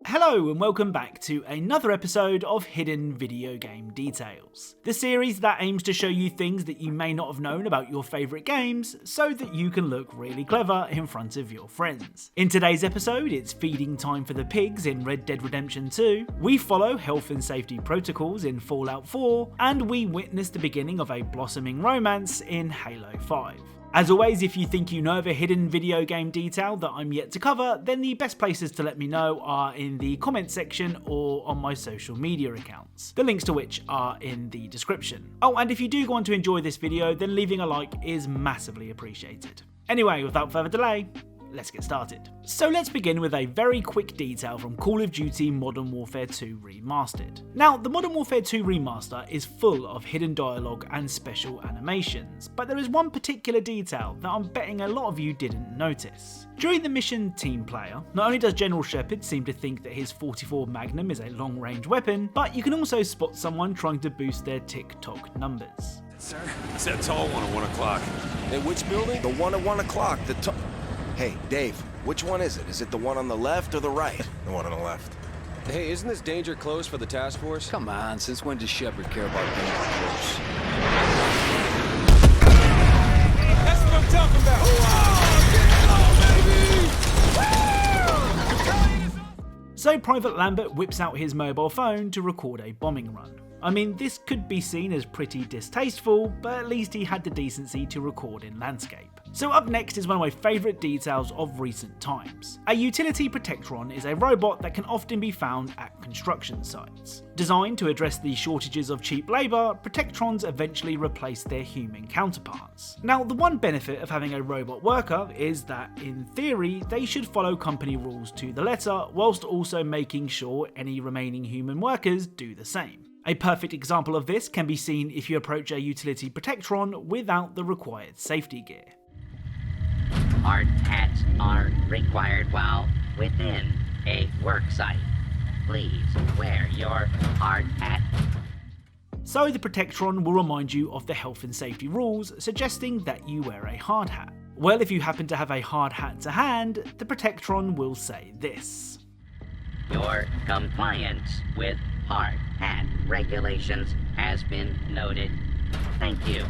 Hello and welcome back to another episode of Hidden Video Game Details, the series that aims to show you things that you may not have known about your favourite games so that you can look really clever in front of your friends. In today's episode, it's feeding time for the pigs in Red Dead Redemption 2, we follow health and safety protocols in Fallout 4, and we witness the beginning of a blossoming romance in Halo 5. As always, if you think you know of a hidden video game detail that I'm yet to cover, then the best places to let me know are in the comments section or on my social media accounts, the links to which are in the description. Oh, and if you do want to enjoy this video, then leaving a like is massively appreciated. Anyway, without further delay, let's get started. So let's begin with a very quick detail from Call of Duty Modern Warfare 2 Remastered. Now, the Modern Warfare 2 Remaster is full of hidden dialogue and special animations, but there is one particular detail that I'm betting a lot of you didn't notice. During the mission Team Player, not only does General Shepard seem to think that his 44 Magnum is a long-range weapon, but you can also spot someone trying to boost their TikTok numbers. Sir? It's that tall one at 1 o'clock. Hey, which building? The one at 1 o'clock, Hey, Dave, which one is it? Is it the one on the left or the right? The one on the left. Hey, isn't this danger close for the task force? Come on, since when does Shepard care about danger close? That's what I'm talking about! So Private Lambert whips out his mobile phone to record a bombing run. I mean, this could be seen as pretty distasteful, but at least he had the decency to record in landscape. So up next is one of my favourite details of recent times. A utility protectron is a robot that can often be found at construction sites. Designed to address the shortages of cheap labour, protectrons eventually replace their human counterparts. Now, the one benefit of having a robot worker is that, in theory, they should follow company rules to the letter, whilst also making sure any remaining human workers do the same. A perfect example of this can be seen if you approach a utility protectron without the required safety gear. Hard hats are required while within a work site. Please wear your hard hat. So the protectron will remind you of the health and safety rules, suggesting that you wear a hard hat. Well, if you happen to have a hard hat to hand, the protectron will say this. Your compliance with hard hat regulations has been noted. Thank you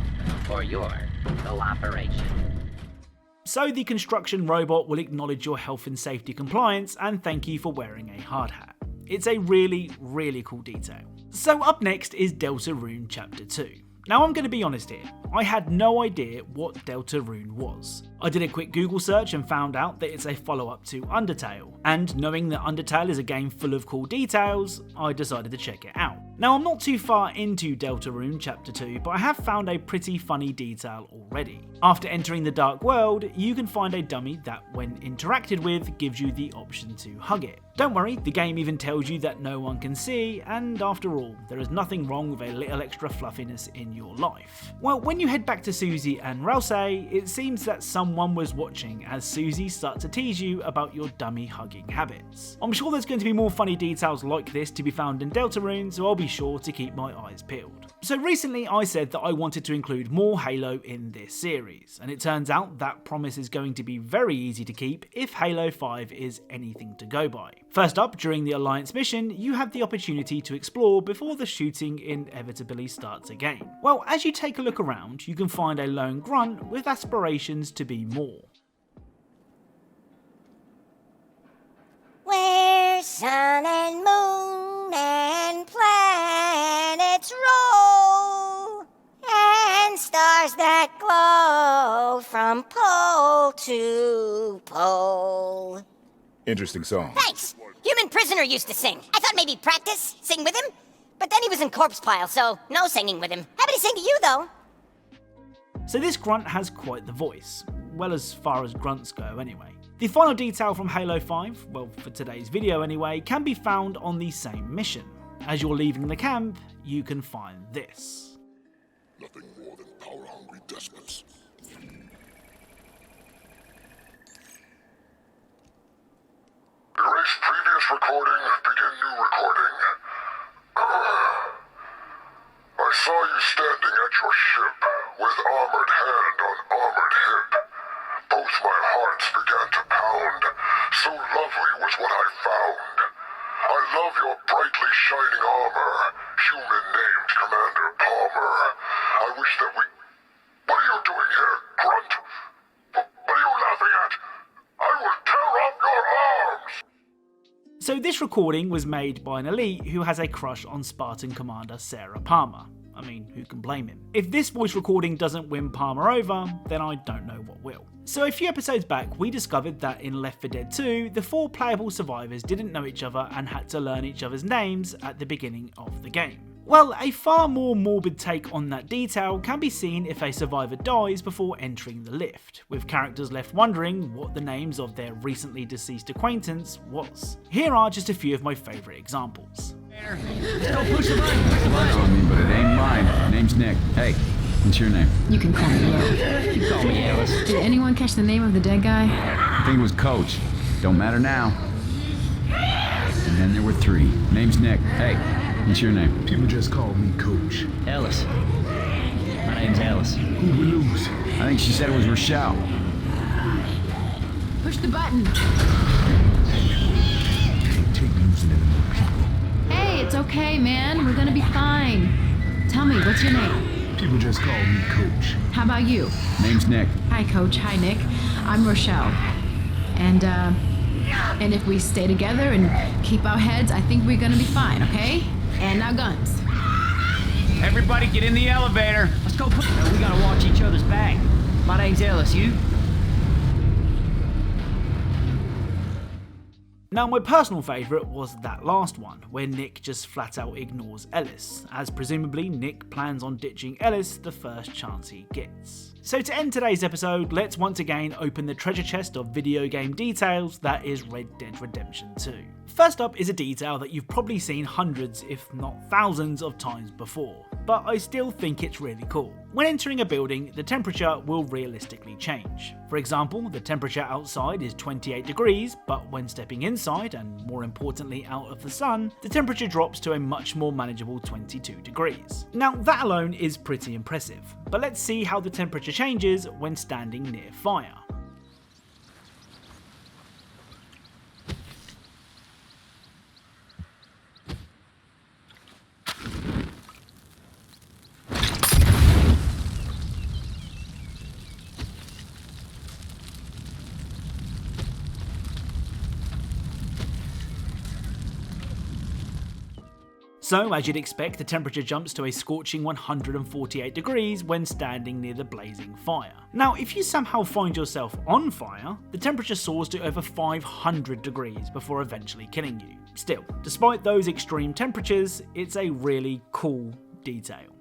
for your cooperation. So the construction robot will acknowledge your health and safety compliance and thank you for wearing a hard hat. It's a really, really cool detail. So up next is Deltarune Chapter 2. Now I'm going to be honest here, I had no idea what Deltarune was. I did a quick Google search and found out that it's a follow-up to Undertale, and knowing that Undertale is a game full of cool details, I decided to check it out. Now I'm not too far into Deltarune Chapter 2, but I have found a pretty funny detail already. After entering the Dark World, you can find a dummy that, when interacted with, gives you the option to hug it. Don't worry, the game even tells you that no one can see, and after all, there is nothing wrong with a little extra fluffiness in your life. Well, when you head back to Susie and Rouse, it seems that someone was watching as Susie starts to tease you about your dummy hugging habits. I'm sure there's going to be more funny details like this to be found in Deltarune, so I'll be sure to keep my eyes peeled. So recently I said that I wanted to include more Halo in this series, and it turns out that promise is going to be very easy to keep if Halo 5 is anything to go by. First up, during the Alliance mission, you have the opportunity to explore before the shooting inevitably starts again. Well, as you take a look around, you can find a lone grunt with aspirations to be more. Where sun and moon and planets roll, and stars that glow from pole to pole. Interesting song. Thanks! Human Prisoner used to sing. I thought maybe practice, sing with him. But then he was in Corpse Pile, so no singing with him. Happy to sing to you, though. So this grunt has quite the voice. Well, as far as grunts go, anyway. The final detail from Halo 5, well, for today's video anyway, can be found on the same mission. As you're leaving the camp, you can find this. Nothing more than power-hungry despots. Erase previous recording, begin new recording. I saw you standing at your ship, with armored hand on armored hip. Both my hearts began to pound, so lovely was what I found. I love your brightly shining armor, human named Commander Palmer. I wish that we... What are you doing here, grunt? What are you laughing at? I will tear off your arms! So this recording was made by an elite who has a crush on Spartan Commander Sarah Palmer. I mean, who can blame him? If this voice recording doesn't win Palmer over, then I don't know what will. So a few episodes back, we discovered that in Left 4 Dead 2, the 4 playable survivors didn't know each other and had to learn each other's names at the beginning of the game. Well, a far more morbid take on that detail can be seen if a survivor dies before entering the lift, with characters left wondering what the names of their recently deceased acquaintance was. Here are just a few of my favourite examples. Push the button on me, but it ain't mine. My name's Nick. Hey, what's your name? You can call me Yo. You call me Alice. Did anyone catch the name of the dead guy? I think it was Coach. Don't matter now. And then there were 3. Name's Nick. Hey, what's your name? People just call me Coach. Alice. My name's Alice. Who'd we lose? I think she said it was Rochelle. Push the button. Can't take losing any more people. Hey, it's okay, man. We're gonna be fine. Tell me, what's your name? People just call me Coach. How about you? Name's Nick. Hi, Coach. Hi, Nick. I'm Rochelle. And if we stay together and keep our heads, I think we're gonna be fine, okay? And our guns. Everybody get in the elevator. Let's go. We gotta watch each other's back. My name's Alice. You? Now my personal favourite was that last one, where Nick just flat out ignores Ellis, as presumably Nick plans on ditching Ellis the first chance he gets. So to end today's episode, let's once again open the treasure chest of video game details that is Red Dead Redemption 2. First up is a detail that you've probably seen hundreds if not thousands of times before, but I still think it's really cool. When entering a building, the temperature will realistically change. For example, the temperature outside is 28 degrees, but when stepping inside, and more importantly out of the sun, the temperature drops to a much more manageable 22 degrees. Now that alone is pretty impressive, but let's see how the temperature changes when standing near fire. So, as you'd expect, the temperature jumps to a scorching 148 degrees when standing near the blazing fire. Now, if you somehow find yourself on fire, the temperature soars to over 500 degrees before eventually killing you. Still, despite those extreme temperatures, it's a really cool detail.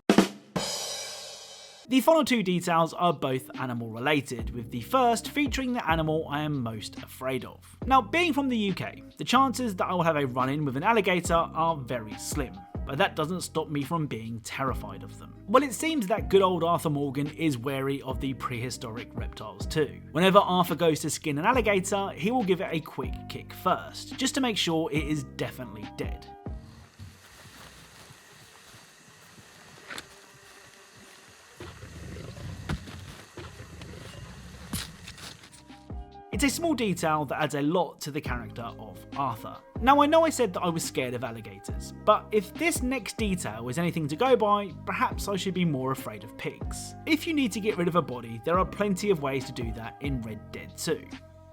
The final 2 details are both animal related, with the first featuring the animal I am most afraid of. Now, being from the UK, the chances that I will have a run-in with an alligator are very slim, but that doesn't stop me from being terrified of them. Well, it seems that good old Arthur Morgan is wary of the prehistoric reptiles too. Whenever Arthur goes to skin an alligator, he will give it a quick kick first, just to make sure it is definitely dead. It's a small detail that adds a lot to the character of Arthur. Now I know I said that I was scared of alligators, but if this next detail is anything to go by, perhaps I should be more afraid of pigs. If you need to get rid of a body, there are plenty of ways to do that in Red Dead 2.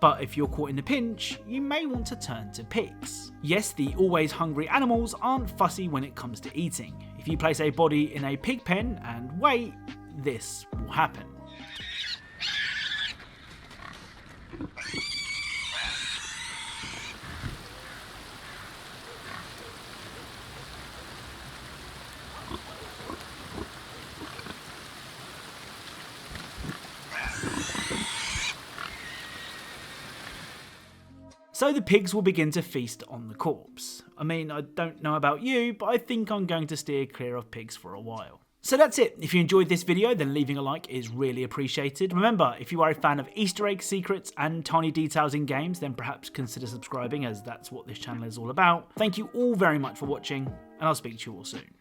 But if you're caught in a pinch, you may want to turn to pigs. Yes, the always hungry animals aren't fussy when it comes to eating. If you place a body in a pig pen and wait, this will happen. So the pigs will begin to feast on the corpse. I mean, I don't know about you, but I think I'm going to steer clear of pigs for a while. So that's it. If you enjoyed this video, then leaving a like is really appreciated. Remember, if you are a fan of Easter eggs, secrets, and tiny details in games, then perhaps consider subscribing, as that's what this channel is all about. Thank you all very much for watching, and I'll speak to you all soon.